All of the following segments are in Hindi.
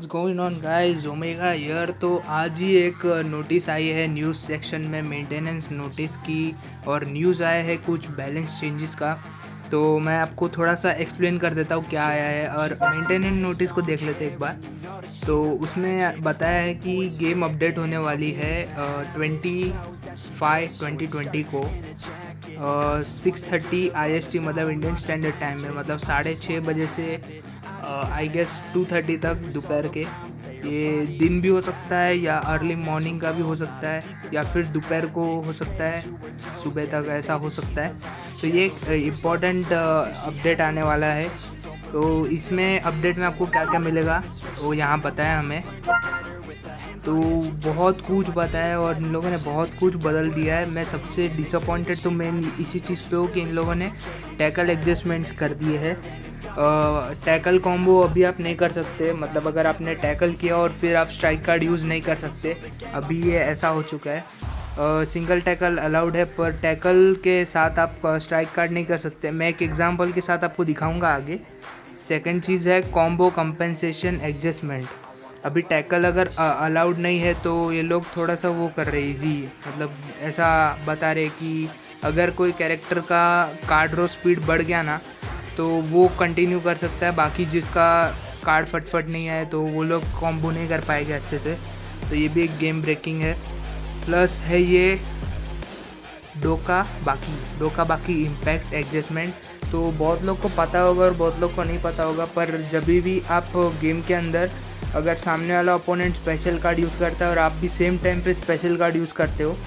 What's going on guys, omega here. तो आज ही एक नोटिस आई है न्यूज़ सेक्शन में मेंटेनेंस नोटिस की, और न्यूज़ आया है कुछ बैलेंस चेंजेस का। तो मैं आपको थोड़ा सा एक्सप्लेन कर देता हूँ क्या आया है, और मेंटेनेंस नोटिस को देख लेते हैं एक बार। तो उसमें बताया है कि गेम अपडेट होने वाली है 25/2020 को 6:30 IST, मतलब इंडियन स्टैंडर्ड टाइम में, मतलब 6:30 बजे से आई गेस 2:30 तक दोपहर के। ये दिन भी हो सकता है या अर्ली मॉर्निंग का भी हो सकता है, या फिर दोपहर को हो सकता है, सुबह तक ऐसा हो सकता है। तो ये एक इम्पॉर्टेंट अपडेट आने वाला है। तो इसमें अपडेट में आपको क्या क्या मिलेगा वो यहाँ बताया हमें। तो बहुत कुछ बताया और इन लोगों ने बहुत कुछ बदल दिया है। मैं सबसे डिसअपॉइंटेड तो मैं इसी चीज़ पे हूँ कि इन लोगों ने टैकल एडजस्टमेंट्स कर दिए हैं। टैकल कॉम्बो अभी आप नहीं कर सकते, मतलब अगर आपने टैकल किया और फिर आप स्ट्राइक कार्ड यूज़ नहीं कर सकते, अभी ये ऐसा हो चुका है। सिंगल टैकल अलाउड है, पर टैकल के साथ आप स्ट्राइक कार्ड नहीं कर सकते। मैं एक एग्जांपल के साथ आपको दिखाऊंगा आगे। सेकंड चीज़ है कॉम्बो कंपेंसेशन एडजस्टमेंट। अभी टैकल अगर अलाउड नहीं है तो ये लोग थोड़ा सा वो कर रहे इजी, मतलब ऐसा बता रहे कि अगर कोई कैरेक्टर का कार्ड रो स्पीड बढ़ गया ना तो वो कंटिन्यू कर सकता है, बाकी जिसका कार्ड फटफट नहीं आए तो वो लोग कॉम्बो नहीं कर पाएंगे अच्छे से। तो ये भी एक गेम ब्रेकिंग है। प्लस है ये डोका बाकी इम्पैक्ट एडजस्टमेंट। तो बहुत लोग को पता होगा और बहुत लोग को नहीं पता होगा, पर जब भी आप गेम के अंदर अगर सामने वाला ओपोनेंट स्पेशल कार्ड यूज़ करता है और आप भी सेम टाइम पे स्पेशल कार्ड यूज़ करते हो,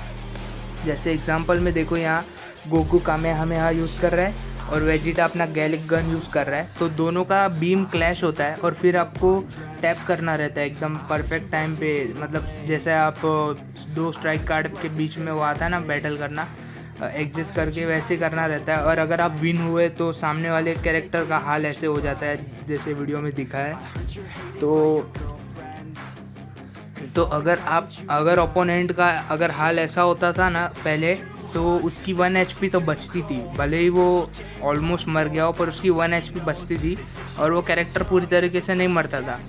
जैसे एग्जांपल में देखो यहाँ गोकू कामेहामेहा यूज़ कर रहा है और वेजिटा अपना गैलिक गन यूज़ कर रहा है, तो दोनों का बीम क्लैश होता है और फिर आपको टैप करना रहता है एकदम परफेक्ट टाइम पे। मतलब जैसे आप दो स्ट्राइक कार्ड के बीच में वो आता है ना बैटल करना, एडजस्ट करके वैसे करना रहता है। और अगर आप विन हुए तो सामने वाले कैरेक्टर का हाल ऐसे हो जाता है जैसे वीडियो में दिखा है। तो अगर ओपोनेंट का अगर हाल ऐसा होता था ना पहले, तो उसकी 1 HP तो बचती थी, भले ही वो ऑलमोस्ट मर गया हो, पर उसकी 1 HP बचती थी और वो कैरेक्टर पूरी तरीके से नहीं मरता था।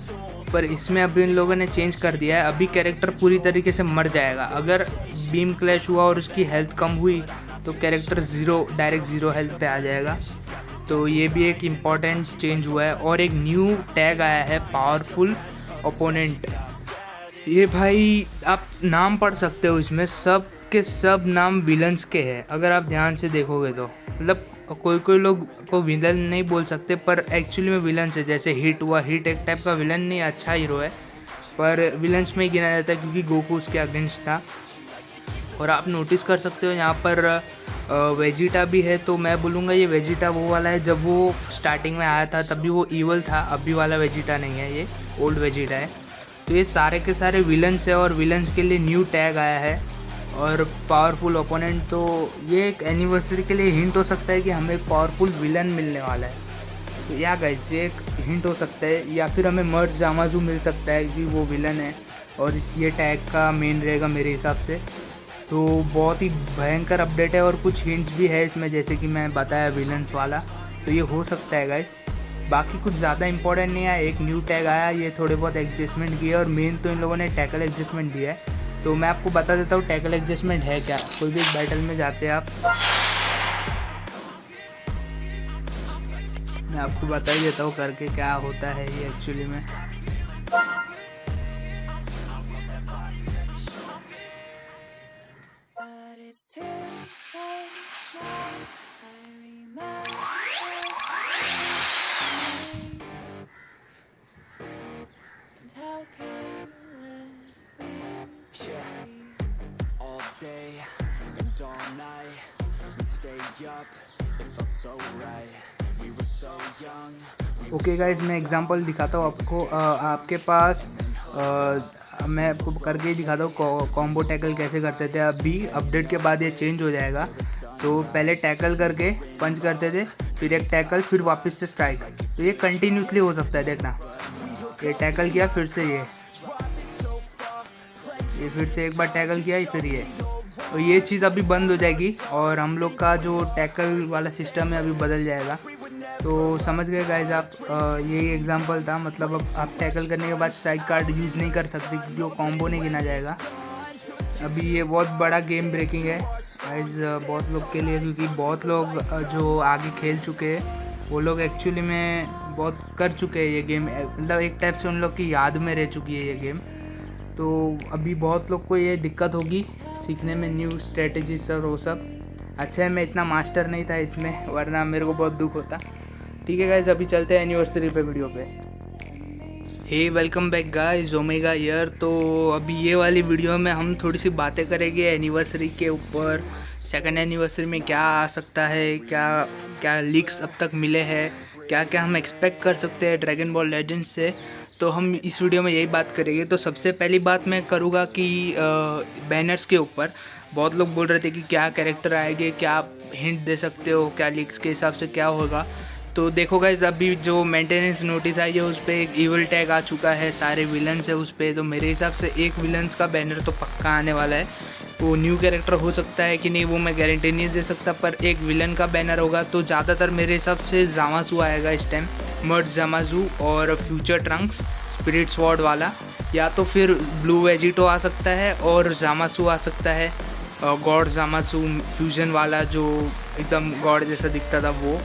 पर इसमें अभी इन लोगों ने चेंज कर दिया है, अभी कैरेक्टर पूरी तरीके से मर जाएगा। अगर बीम क्लैश हुआ और उसकी हेल्थ कम हुई तो कैरेक्टर डायरेक्ट ज़ीरो हेल्थ पे आ जाएगा। तो ये भी एक इम्पॉर्टेंट चेंज हुआ है। और एक न्यू टैग आया है पावरफुल ओपोनेंट। ये भाई आप नाम पढ़ सकते हो, इसमें सब के सब नाम विलन्स के हैं अगर आप ध्यान से देखोगे तो। मतलब कोई लोग को विलन नहीं बोल सकते, पर एक्चुअली में विलन्स है। जैसे हिट हुआ, हिट एक टाइप का विलन नहीं, अच्छा हीरो है, पर विलन्स में ही गिना जाता है क्योंकि गोकू उसके अगेंस्ट था। और आप नोटिस कर सकते हो यहाँ पर वेजिटा भी है। तो मैं बोलूँगा ये वेजिटा वो वाला है, जब वो स्टार्टिंग में आया था तभी वो ईवल था, अभी वाला वेजिटा नहीं है, ये ओल्ड वेजिटा है। तो ये सारे के सारे विलन्स है और विलन्स के लिए न्यू टैग आया है और पावरफुल ओपोनेंट। तो ये एक एनिवर्सरी के लिए हिंट हो सकता है कि हमें एक पावरफुल विलन मिलने वाला है। तो या गाइस ये एक हिंट हो सकता है, या फिर हमें मर्ज जामाजू मिल सकता है कि वो विलन है और ये टैग का मेन रहेगा मेरे हिसाब से। तो बहुत ही भयंकर अपडेट है और कुछ हिंट्स भी है इसमें, जैसे कि मैं बताया विलन्स वाला। तो ये हो सकता है गाइस, बाकी कुछ ज़्यादा इंपॉर्टेंट नहीं है। एक न्यू टैग आया, ये थोड़े बहुत एडजस्टमेंट किए, और मेन तो इन लोगों ने टैकल एडजस्टमेंट दिया है। तो मैं आपको बता देता हूँ टैकल एडजस्टमेंट है क्या। कोई भी एक बैटल में जाते हैं आप, मैं आपको बता ही देता हूँ करके क्या होता है ये एक्चुअली में। ओके गाइज, मैं एग्जांपल दिखाता हूँ आपको। आपके पास मैं आपको करके ही दिखाता हूँ कॉम्बो टैकल कैसे करते थे। अभी अपडेट के बाद ये चेंज हो जाएगा। तो पहले टैकल करके पंच करते थे, फिर एक टैकल, फिर वापस से स्ट्राइक। तो ये कंटिन्यूसली हो सकता है, देखना। ये टैकल किया, फिर से ये फिर से एक बार टैकल किया, फिर ये। तो ये चीज़ अभी बंद हो जाएगी और हम लोग का जो टैकल वाला सिस्टम है अभी बदल जाएगा। तो समझ गए गाइज आप, यही एग्जांपल था। मतलब अब आप टैकल करने के बाद स्ट्राइक कार्ड यूज़ नहीं कर सकते क्योंकि वो कॉम्बो नहीं गिना जाएगा। अभी ये बहुत बड़ा गेम ब्रेकिंग है गाइज बहुत लोग के लिए, क्योंकि बहुत लोग जो आगे खेल चुके हैं वो लोग एक्चुअली में बहुत कर चुके हैं ये गेम, मतलब एक टाइप से उन लोग की याद में रह चुकी है ये गेम। तो अभी बहुत लोग को ये दिक्कत होगी सीखने में न्यू स्ट्रेटजी सर वो सब। अच्छा है मैं इतना मास्टर नहीं था इसमें, वरना मेरे को बहुत दुख होता। ठीक है गाइज, अभी चलते हैं एनिवर्सरी पे वीडियो पे। हे वेलकम बैक गाइज, ओमेगा ईयर। तो अभी ये वाली वीडियो में हम थोड़ी सी बातें करेंगे एनिवर्सरी के ऊपर। सेकंड एनिवर्सरी में क्या आ सकता है, क्या क्या लीक्स अब तक मिले हैं, क्या क्या हम एक्सपेक्ट कर सकते हैं ड्रैगन बॉल लेजेंड्स से। तो हम इस वीडियो में यही बात करेंगे। तो सबसे पहली बात मैं करूँगा कि बैनर्स के ऊपर बहुत लोग बोल रहे थे कि क्या कैरेक्टर आएंगे, क्या आप हिंट दे सकते हो, क्या लीक्स के हिसाब से क्या होगा। तो देखो गाइस, अभी जो मेंटेनेंस नोटिस आई है उस पर एक इवल टैग आ चुका है, सारे विलन्स है उस पर। तो मेरे हिसाब से एक विलन्स का बैनर तो पक्का आने वाला है। वो न्यू कैरेक्टर हो सकता है कि नहीं वो मैं गारंटी नहीं दे सकता, पर एक विलन का बैनर होगा। तो ज़्यादातर मेरे हिसाब से जामाजू आएगा इस टाइम, मर्ड जामाजू और फ्यूचर ट्रंक्स स्पिरिट स्वॉर्ड वाला, या तो फिर ब्लू वेजिटो आ सकता है और जामासू आ सकता है, गॉड जामासू फ्यूजन वाला जो एकदम गॉड जैसा दिखता था वो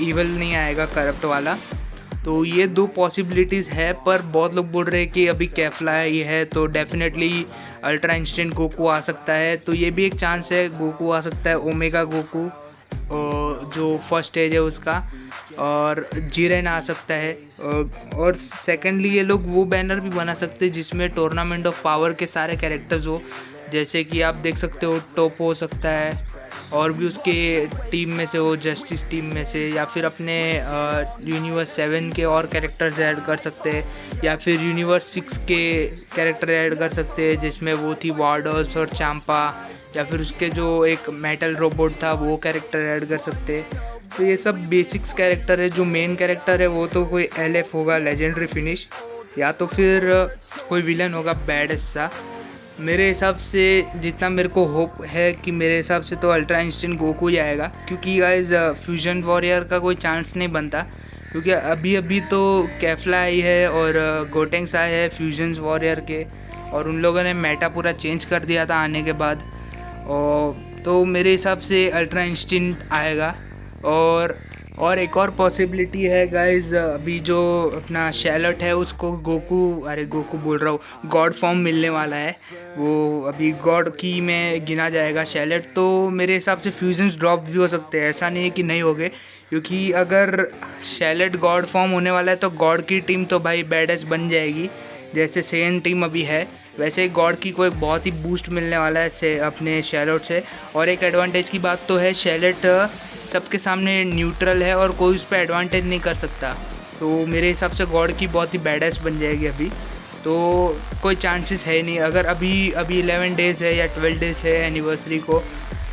ईवल नहीं आएगा, करप्ट वाला। तो ये दो पॉसिबिलिटीज़ है, पर बहुत लोग बोल रहे हैं कि अभी कैफला ये है तो डेफिनेटली अल्ट्रा इंस्टेंट गोकू आ सकता है। तो ये भी एक चांस है, गोकू आ सकता है, ओमेगा गोकू जो फर्स्ट स्टेज है उसका, और जीरेन आ सकता है। और सेकेंडली ये लोग वो बैनर भी बना सकते हैं जिसमें टूर्नामेंट ऑफ पावर के सारे कैरेक्टर्स हो, जैसे कि आप देख सकते हो टॉप हो सकता है, और भी उसके टीम में से हो, जस्टिस टीम में से, या फिर अपने यूनिवर्स 7 के और कैरेक्टर्स ऐड कर सकते हैं, या फिर यूनिवर्स 6 के कैरेक्टर ऐड कर सकते हैं जिसमें वो थी वार्डर्स और चांपा, या फिर उसके जो एक मेटल रोबोट था वो कैरेक्टर ऐड कर सकते हैं। तो ये सब बेसिक्स कैरेक्टर है। जो मेन कैरेक्टर है वो तो कोई LF होगा, लेजेंडरी फिनिश, या तो फिर कोई विलन होगा बैड सा। मेरे हिसाब से जितना मेरे को होप है कि मेरे हिसाब से तो अल्ट्रा इंस्टेंट गोकू ही आएगा, क्योंकि गाइस फ्यूजन वॉरियर का कोई चांस नहीं बनता, क्योंकि अभी अभी तो कैफला आई है और गोटेंग्स आए हैं फ्यूजन वॉरियर के, और उन लोगों ने मेटा पूरा चेंज कर दिया था आने के बाद। और तो मेरे हिसाब से अल्ट्रा इंस्टेंट आएगा। और एक और पॉसिबिलिटी है गाइस, अभी जो अपना शैलट है उसको गोकू बोल रहा हूँ, गॉड फॉर्म मिलने वाला है। वो अभी गॉड की में गिना जाएगा शैलट। तो मेरे हिसाब से फ्यूजन्स ड्रॉप भी हो सकते हैं, ऐसा नहीं है कि नहीं होंगे, क्योंकि अगर शैलट गॉड फॉर्म होने वाला है तो गॉड की टीम तो भाई बैडेस बन जाएगी, जैसे सेन टीम अभी है वैसे ही गॉड की कोई बहुत ही बूस्ट मिलने वाला है से अपने शैलट से। और एक एडवांटेज की बात तो है, शैलट सबके सामने न्यूट्रल है और कोई उस पर एडवांटेज नहीं कर सकता। तो मेरे हिसाब से गॉड की बहुत ही बैडेस बन जाएगी अभी, तो कोई चांसेस है नहीं। अगर अभी 11 डेज़ है या 12 डेज़ है एनिवर्सरी को,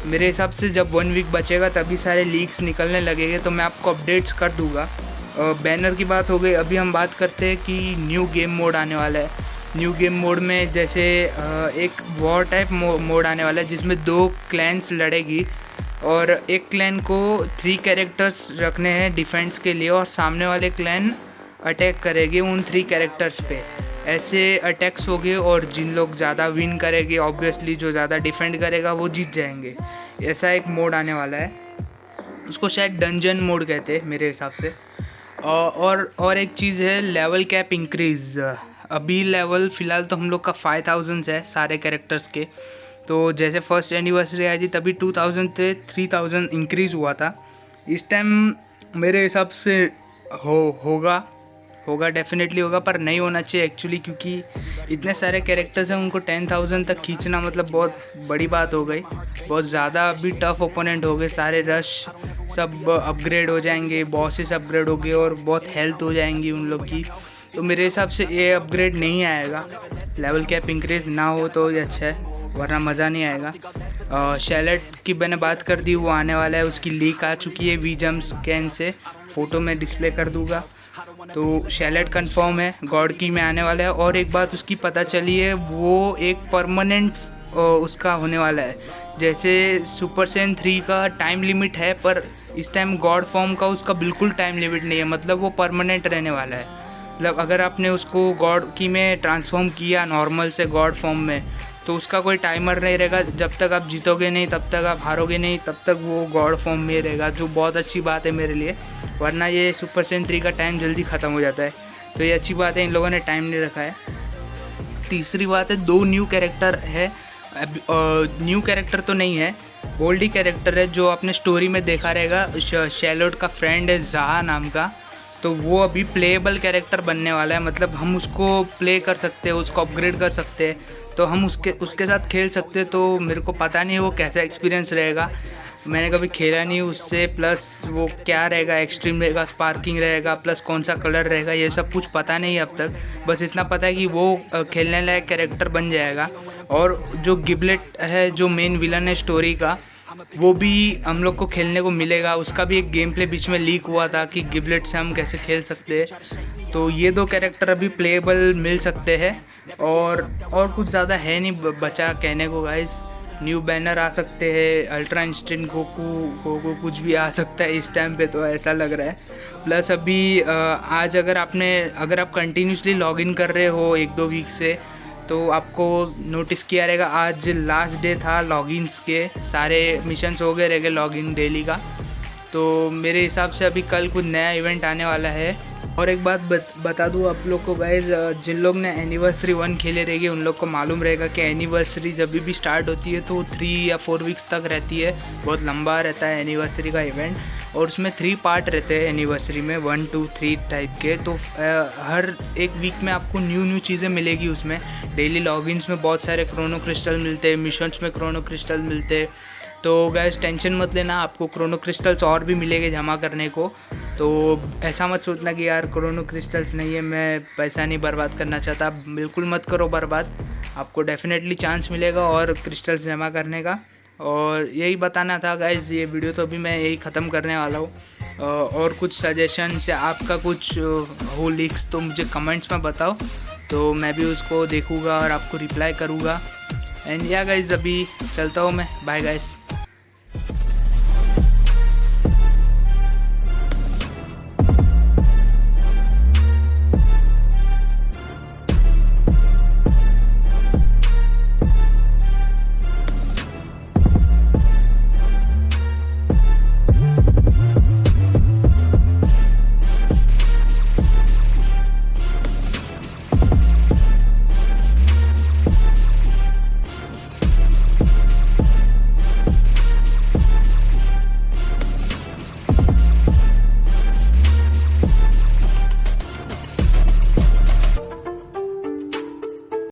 मेरे हिसाब से जब 1 वीक बचेगा तभी सारे लीक्स निकलने लगेंगे, तो मैं आपको अपडेट्स कर दूंगा। बैनर की बात हो गई, अभी हम बात करते हैं कि न्यू गेम मोड आने वाला है। न्यू गेम मोड में जैसे एक वॉर टाइप मोड आने वाला है जिसमें 2 क्लैन्स लड़ेगी, और एक क्लैन को 3 कैरेक्टर्स रखने हैं डिफेंस के लिए, और सामने वाले क्लैन अटैक करेंगे उन 3 कैरेक्टर्स पे। ऐसे अटैक्स होंगे और जिन लोग ज़्यादा विन करेंगे, ऑब्वियसली जो ज़्यादा डिफेंड करेगा वो जीत जाएंगे। ऐसा एक मोड आने वाला है, उसको शायद डंजन मोड कहते हैं मेरे हिसाब से। और एक चीज़ है, लेवल कैप इंक्रीज़। अभी लेवल फ़िलहाल तो हम लोग का 5000 है सारे कैरेक्टर्स के। तो जैसे फर्स्ट एनिवर्सरी आई थी तभी 2000 थे, 3000 इंक्रीज़ हुआ था। इस टाइम मेरे हिसाब से होगा डेफिनेटली होगा, पर नहीं होना चाहिए एक्चुअली, क्योंकि इतने सारे कैरेक्टर्स हैं उनको 10,000 तक खींचना मतलब बहुत बड़ी बात हो गई। बहुत ज़्यादा अभी टफ ओपोनेंट हो गए, सारे रश सब अपग्रेड हो जाएंगे, बॉसेस अपग्रेड हो गए और बहुत हेल्थ हो जाएंगी उन लोग की। तो मेरे हिसाब से ये अपग्रेड नहीं आएगा, लेवल कैप इंक्रीज ना हो तो ये अच्छा है, वरना मज़ा नहीं आएगा। शैलट की मैंने बात कर दी, वो आने वाला है, उसकी लीक आ चुकी है वीजम स्कैन से, फ़ोटो में डिस्प्ले कर दूंगा। तो शैलट कंफर्म है, गॉड की में आने वाला है। और एक बात उसकी पता चली है, वो एक परमानेंट उसका होने वाला है, जैसे सुपर सैयन 3 का टाइम लिमिट है, पर इस टाइम गॉड फॉर्म का उसका बिल्कुल टाइम लिमिट नहीं है, मतलब वो परमानेंट रहने वाला है। मतलब अगर आपने उसको गॉड की में ट्रांसफॉर्म किया नॉर्मल से गॉड फॉर्म में, तो उसका कोई टाइमर नहीं रहेगा। जब तक आप जीतोगे नहीं, तब तक आप हारोगे नहीं, तब तक वो गॉड फॉर्म में रहेगा, जो बहुत अच्छी बात है मेरे लिए। वरना ये सुपर सैयन 3 का टाइम जल्दी ख़त्म हो जाता है, तो ये अच्छी बात है, इन लोगों ने टाइम नहीं रखा है। तीसरी बात है, 2 न्यू कैरेक्टर है। न्यू कैरेक्टर तो नहीं है, ओल्ड ही कैरेक्टर है, जो आपने स्टोरी में देखा रहेगा। शैलोट का फ्रेंड है ज़हा नाम का, तो वो अभी प्लेएबल कैरेक्टर बनने वाला है। मतलब हम उसको प्ले कर सकते हैं, उसको अपग्रेड कर सकते हैं, तो हम उसके साथ खेल सकते हैं। तो मेरे को पता नहीं वो कैसा एक्सपीरियंस रहेगा, मैंने कभी खेला नहीं उससे। प्लस वो क्या रहेगा, एक्सट्रीम रहेगा, स्पार्किंग रहेगा, प्लस कौन सा कलर रहेगा, ये सब कुछ पता नहीं अब तक। बस इतना पता है कि वो खेलने लायक कैरेक्टर बन जाएगा। और जो गिबलेट है, जो मेन विलन है स्टोरी का, वो भी हम लोग को खेलने को मिलेगा। उसका भी एक गेम प्ले बीच में लीक हुआ था कि गिबलेट से हम कैसे खेल सकते हैं। तो ये 2 कैरेक्टर अभी प्लेएबल मिल सकते हैं, और कुछ ज़्यादा है नहीं बचा कहने को गाइस। न्यू बैनर आ सकते हैं, अल्ट्रा इंस्टेंट गोकू कुछ भी आ सकता है इस टाइम पे, तो ऐसा लग रहा है। प्लस अभी आज अगर आप कंटिन्यूसली लॉगिन कर रहे हो 1-2 वीक से, तो आपको नोटिस किया रहेगा आज लास्ट डे था लॉगिन्स के, सारे मिशंस हो गए रहेंगे लॉगिन डेली का। तो मेरे हिसाब से अभी कल कुछ नया इवेंट आने वाला है। और एक बात बता दूँ आप लोग को गाइज, जिन लोग ने एनिवर्सरी 1 खेले रहेंगे उन लोग को मालूम रहेगा कि एनिवर्सरी जब भी स्टार्ट होती है तो 3 या 4 वीक्स तक रहती है। बहुत लंबा रहता है एनिवर्सरी का इवेंट, और उसमें 3 पार्ट रहते हैं एनिवर्सरी में, 1, 2, 3 टाइप के। तो हर एक वीक में आपको न्यू चीज़ें मिलेगी उसमें। डेली लॉगिन्स में बहुत सारे क्रोनो क्रिस्टल मिलते हैं, मिशंस में क्रोनो क्रिस्टल मिलते हैं। तो गैस टेंशन मत लेना, आपको क्रोनो क्रिस्टल्स और भी मिलेंगे जमा करने को। तो ऐसा मत सोचना कि यार क्रोनो क्रिस्टल्स नहीं है, मैं पैसा नहीं बर्बाद करना चाहता। बिल्कुल मत करो बर्बाद, आपको डेफिनेटली चांस मिलेगा और क्रिस्टल्स जमा करने का। और यही बताना था गाइज़, ये वीडियो तो अभी मैं यही ख़त्म करने वाला हूँ। और कुछ सजेशंस या आपका कुछ हो लीक्स तो मुझे कमेंट्स में बताओ, तो मैं भी उसको देखूँगा और आपको रिप्लाई करूँगा। एंड या गाइज़, अभी चलता हूँ मैं, बाय गाइज़।